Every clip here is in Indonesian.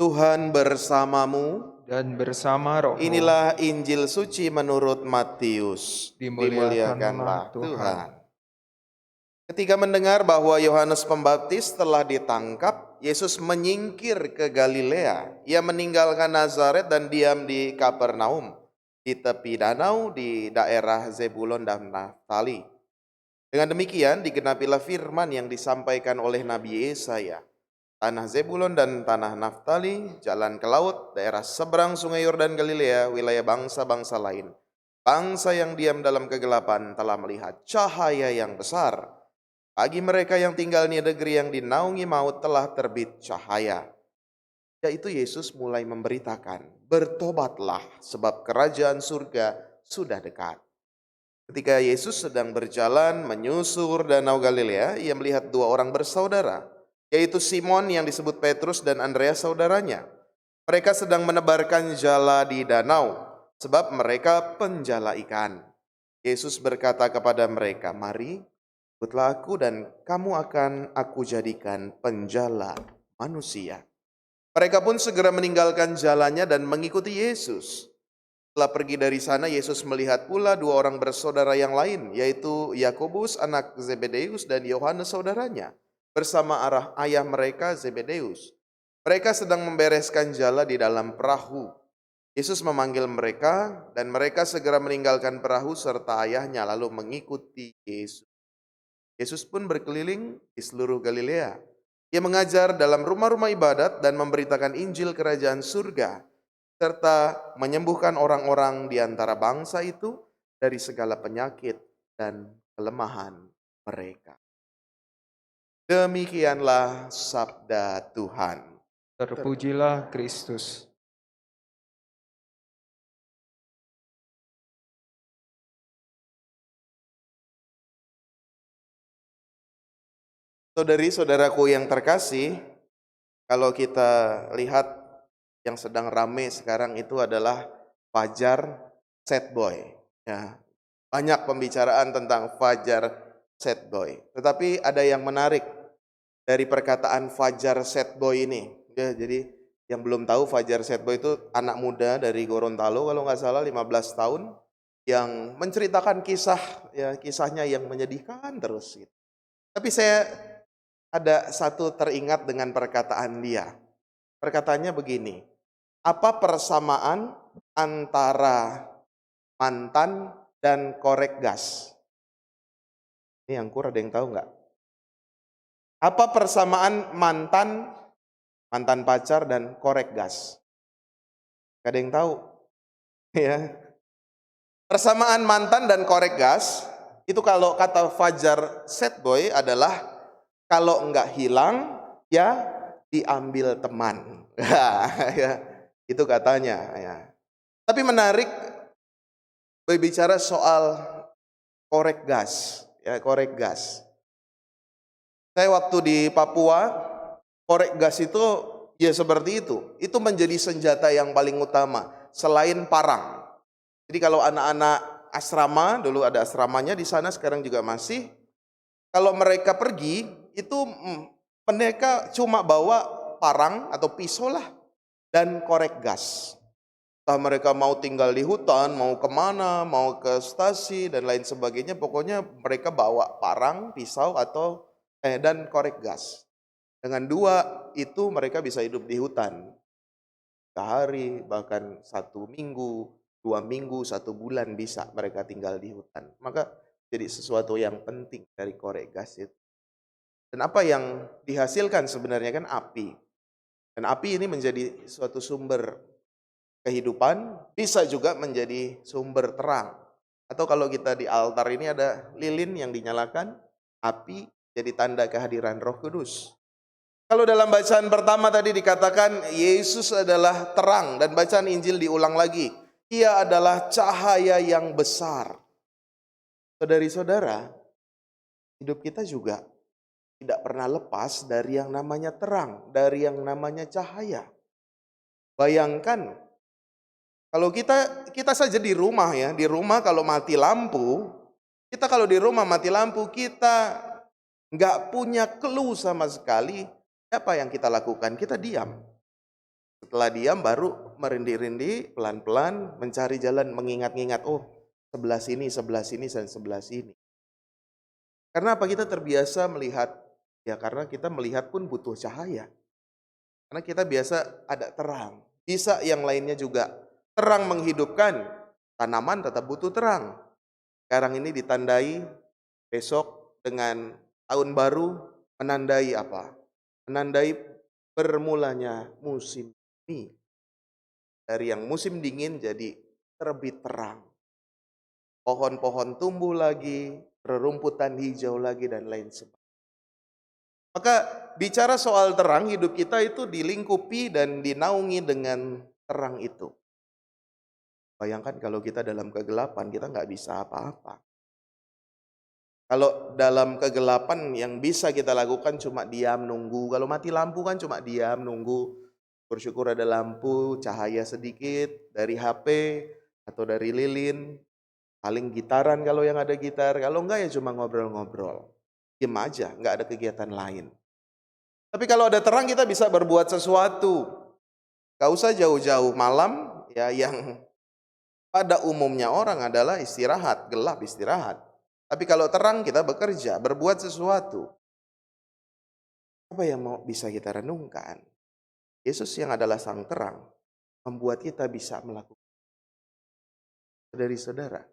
Tuhan bersamamu. dan bersama rohmu. Inilah Injil suci menurut Matius. Dimuliakanlah Tuhan. Ketika mendengar bahwa Yohanes Pembaptis telah ditangkap, Yesus menyingkir ke Galilea. Ia meninggalkan Nazaret dan diam di Kapernaum, di tepi danau di daerah Zebulon dan Naftali. Dengan demikian digenapilah firman yang disampaikan oleh Nabi Yesaya. Tanah Zebulon dan tanah Naftali, jalan ke laut, daerah seberang sungai Yordan Galilea, wilayah bangsa-bangsa lain. Bangsa yang diam dalam kegelapan telah melihat cahaya yang besar. Bagi mereka yang tinggal di negeri yang dinaungi maut telah terbit cahaya. Yaitu Yesus mulai memberitakan, bertobatlah sebab kerajaan surga sudah dekat. Ketika Yesus sedang berjalan menyusur danau Galilea, ia melihat dua orang bersaudara, yaitu Simon yang disebut Petrus dan Andreas saudaranya. Mereka sedang menebarkan jala di danau, sebab mereka penjala ikan. Yesus berkata kepada mereka, "Mari, ikutlah aku dan kamu akan aku jadikan penjala manusia." Mereka pun segera meninggalkan jalannya dan mengikuti Yesus. Setelah pergi dari sana, Yesus melihat pula dua orang bersaudara yang lain, yaitu Yakobus anak Zebedeus dan Yohanes saudaranya, bersama ayah mereka Zebedeus. Mereka sedang membereskan jala di dalam perahu. Yesus memanggil mereka dan mereka segera meninggalkan perahu serta ayahnya lalu mengikuti Yesus. Yesus pun berkeliling di seluruh Galilea. Ia mengajar dalam rumah-rumah ibadat dan memberitakan Injil kerajaan surga, serta menyembuhkan orang-orang di antara bangsa itu dari segala penyakit dan kelemahan mereka. Demikianlah sabda Tuhan. Terpujilah Kristus. Saudari-saudaraku yang terkasih, kalau kita lihat yang sedang ramai sekarang itu adalah Fajar Sad Boy. Ya, banyak pembicaraan tentang Fajar Sad Boy. Tetapi ada yang menarik dari perkataan Fajar Sad Boy ini. Ya, jadi yang belum tahu, Fajar Sad Boy itu anak muda dari Gorontalo kalau nggak salah 15 tahun yang menceritakan kisahnya yang menyedihkan terus gitu. Tapi saya ada satu teringat dengan perkataan dia. Perkataannya begini, apa persamaan antara mantan dan korek gas? Ini yang ada yang tahu nggak? Apa persamaan mantan pacar dan korek gas? Gak ada yang tahu. Ya. Persamaan mantan dan korek gas itu kalau kata Fajar Sad Boy adalah kalau enggak hilang ya diambil teman. Ya, itu katanya. Ya. Tapi menarik berbicara soal korek gas. Ya, korek gas. Saya waktu di Papua, korek gas itu ya seperti itu. Itu menjadi senjata yang paling utama selain parang. Jadi kalau anak-anak asrama, dulu ada asramanya di sana, sekarang juga masih. Kalau mereka pergi, itu mereka cuma bawa parang atau pisau lah dan korek gas. Entah mereka mau tinggal di hutan, mau kemana, mau ke stasi dan lain sebagainya, pokoknya mereka bawa parang, pisau atau dan korek gas. Dengan dua itu mereka bisa hidup di hutan. Sehari, bahkan 1 minggu, 2 minggu, 1 bulan bisa mereka tinggal di hutan. Maka jadi sesuatu yang penting dari korek gas itu. Dan apa yang dihasilkan sebenarnya kan api. Dan api ini menjadi suatu sumber kehidupan, bisa juga menjadi sumber terang. Atau kalau kita di altar ini ada lilin yang dinyalakan, api jadi tanda kehadiran Roh Kudus. Kalau dalam bacaan pertama tadi dikatakan Yesus adalah terang, dan bacaan Injil diulang lagi. Ia adalah cahaya yang besar. Saudari-saudara, hidup kita juga tidak pernah lepas dari yang namanya terang, dari yang namanya cahaya. Bayangkan kalau kita saja di rumah ya, di rumah kalau mati lampu, kalau di rumah mati lampu, kita nggak punya clue sama sekali apa yang kita lakukan, kita diam. Setelah diam baru merindih-rindih, pelan-pelan mencari jalan, mengingat-ingat, oh sebelah sini, dan sebelah sini. Karena apa? Kita terbiasa melihat, ya karena kita melihat pun butuh cahaya. Karena kita biasa ada terang. Bisa yang lainnya juga. Terang menghidupkan, tanaman tetap butuh terang. Sekarang ini ditandai besok dengan tahun baru, menandai apa? Menandai bermulanya musim ini. Dari yang musim dingin jadi terbit terang. Pohon-pohon tumbuh lagi, rerumputan hijau lagi, dan lain sebagainya. Maka bicara soal terang, hidup kita itu dilingkupi dan dinaungi dengan terang itu. Bayangkan kalau kita dalam kegelapan, kita nggak bisa apa-apa. Kalau dalam kegelapan yang bisa kita lakukan cuma diam nunggu. Kalau mati lampu kan cuma diam nunggu. Bersyukur ada lampu, cahaya sedikit dari HP atau dari lilin. Paling gitaran kalau yang ada gitar. Kalau enggak ya cuma ngobrol-ngobrol. Diam aja, nggak ada kegiatan lain. Tapi kalau ada terang kita bisa berbuat sesuatu. Gak usah jauh-jauh malam, ya yang pada umumnya orang adalah istirahat, gelap istirahat. Tapi kalau terang kita bekerja, berbuat sesuatu. Apa yang mau bisa kita renungkan? Yesus yang adalah sang terang, membuat kita bisa melakukan. Dari saudara,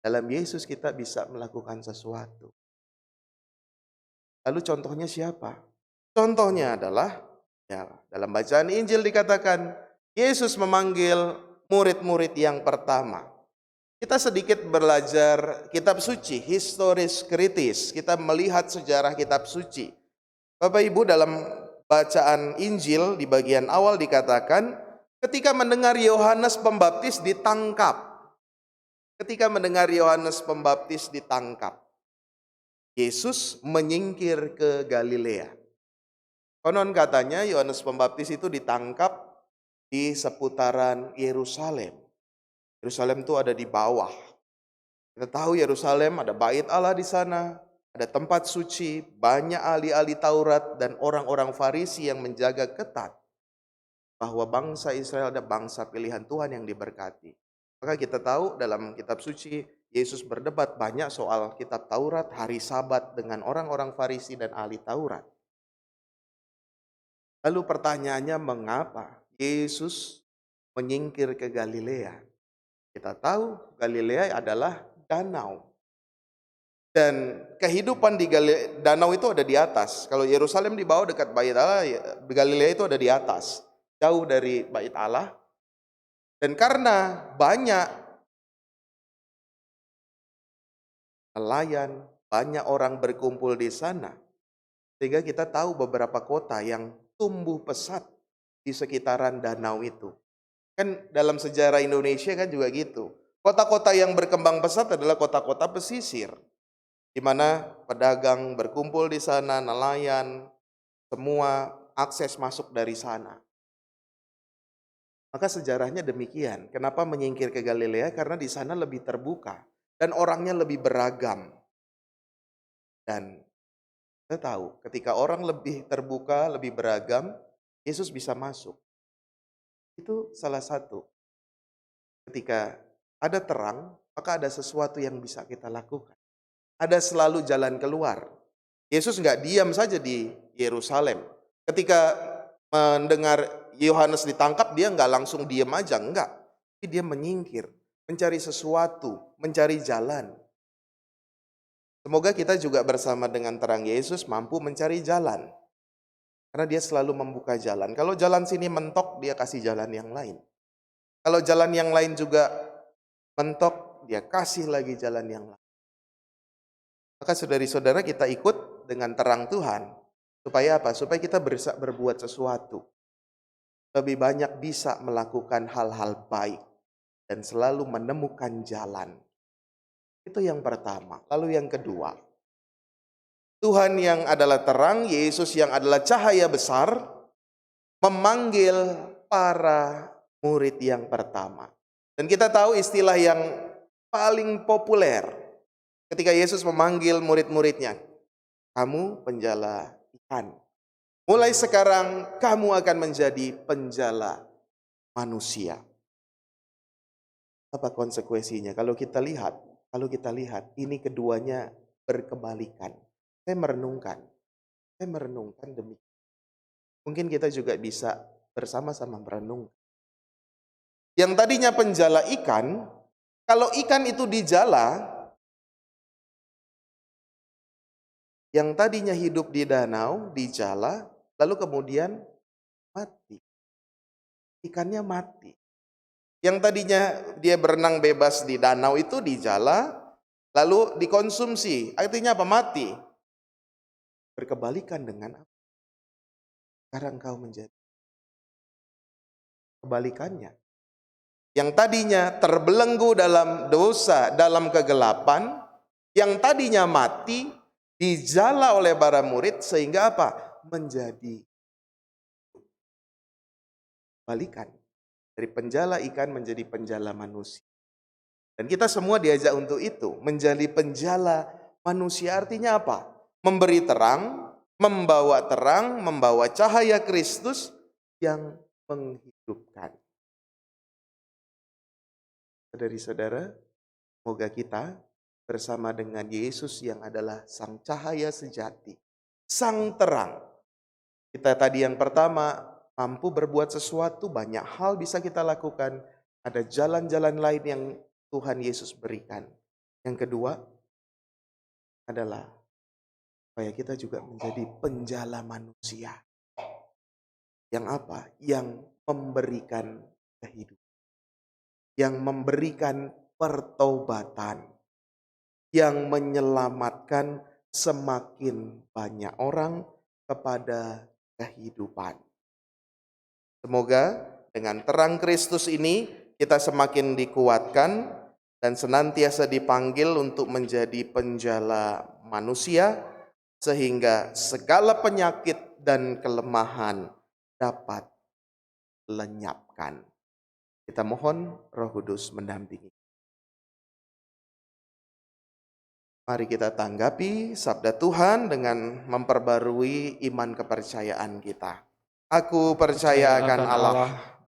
dalam Yesus kita bisa melakukan sesuatu. Lalu contohnya siapa? Contohnya adalah, ya dalam bacaan Injil dikatakan, Yesus memanggil murid-murid yang pertama. Kita sedikit belajar kitab suci, historis kritis. Kita melihat sejarah kitab suci. Bapak Ibu, dalam bacaan Injil di bagian awal dikatakan, ketika mendengar Yohanes Pembaptis ditangkap. Ketika mendengar Yohanes Pembaptis ditangkap, Yesus menyingkir ke Galilea. Konon katanya Yohanes Pembaptis itu ditangkap di seputaran Yerusalem. Yerusalem itu ada di bawah. Kita tahu Yerusalem ada bait Allah di sana, ada tempat suci, banyak ahli-ahli Taurat dan orang-orang Farisi yang menjaga ketat bahwa bangsa Israel ada bangsa pilihan Tuhan yang diberkati. Maka kita tahu dalam kitab suci Yesus berdebat banyak soal kitab Taurat, hari Sabat dengan orang-orang Farisi dan ahli Taurat. Lalu pertanyaannya, mengapa Yesus menyingkir ke Galilea? Kita tahu Galilea adalah danau. Dan kehidupan di danau itu ada di atas. Kalau Yerusalem di bawah dekat bait Allah, Galilea itu ada di atas. Jauh dari bait Allah. Dan karena banyak nelayan, banyak orang berkumpul di sana, sehingga kita tahu beberapa kota yang tumbuh pesat di sekitaran danau itu. Kan dalam sejarah Indonesia kan juga gitu. Kota-kota yang berkembang pesat adalah kota-kota pesisir, di mana pedagang berkumpul di sana, nelayan, semua akses masuk dari sana. Maka sejarahnya demikian. Kenapa menyingkir ke Galilea? Karena di sana lebih terbuka dan orangnya lebih beragam. Dan kita tahu ketika orang lebih terbuka, lebih beragam, Yesus bisa masuk. Itu salah satu. Ketika ada terang, maka ada sesuatu yang bisa kita lakukan. Ada selalu jalan keluar. Yesus nggak diam saja di Yerusalem. Ketika mendengar Yohanes ditangkap, dia nggak langsung diam aja, enggak. Tapi dia menyingkir, mencari sesuatu, mencari jalan. Semoga kita juga bersama dengan terang Yesus mampu mencari jalan. Karena dia selalu membuka jalan. Kalau jalan sini mentok, dia kasih jalan yang lain. Kalau jalan yang lain juga mentok, dia kasih lagi jalan yang lain. Maka saudari-saudara kita ikut dengan terang Tuhan. Supaya apa? Supaya kita bisa berbuat sesuatu. Lebih banyak bisa melakukan hal-hal baik. Dan selalu menemukan jalan. Itu yang pertama. Lalu yang kedua, Tuhan yang adalah terang, Yesus yang adalah cahaya besar, memanggil para murid yang pertama. Dan kita tahu istilah yang paling populer ketika Yesus memanggil murid-muridnya, kamu penjala ikan. Mulai sekarang kamu akan menjadi penjala manusia. Apa konsekuensinya? Kalau kita lihat ini keduanya berkebalikan. Saya merenungkan demikian. Mungkin kita juga bisa bersama-sama merenung. Yang tadinya penjala ikan, kalau ikan itu dijala, yang tadinya hidup di danau, dijala, lalu kemudian mati. Ikannya mati. Yang tadinya dia berenang bebas di danau itu dijala, lalu dikonsumsi. Artinya apa? Mati. Berkebalikan dengan apa? Sekarang kau menjadi kebalikannya. Yang tadinya terbelenggu dalam dosa, dalam kegelapan, yang tadinya mati, dijala oleh para murid sehingga apa? Menjadi balikan. Dari penjala ikan menjadi penjala manusia. Dan kita semua diajak untuk itu. Menjadi penjala manusia artinya apa? Memberi terang, membawa cahaya Kristus yang menghidupkan. Saudari-saudara, semoga kita bersama dengan Yesus yang adalah sang cahaya sejati, sang terang. Kita tadi yang pertama, mampu berbuat sesuatu, banyak hal bisa kita lakukan. Ada jalan-jalan lain yang Tuhan Yesus berikan. Yang kedua adalah supaya kita juga menjadi penjala manusia. Yang apa? Yang memberikan kehidupan. Yang memberikan pertobatan. Yang menyelamatkan semakin banyak orang kepada kehidupan. Semoga dengan terang Kristus ini kita semakin dikuatkan dan senantiasa dipanggil untuk menjadi penjala manusia sehingga segala penyakit dan kelemahan dapat lenyapkan. Kita mohon Roh Kudus mendampingi. Mari kita tanggapi sabda Tuhan dengan memperbarui iman kepercayaan kita. Aku percaya akan Allah,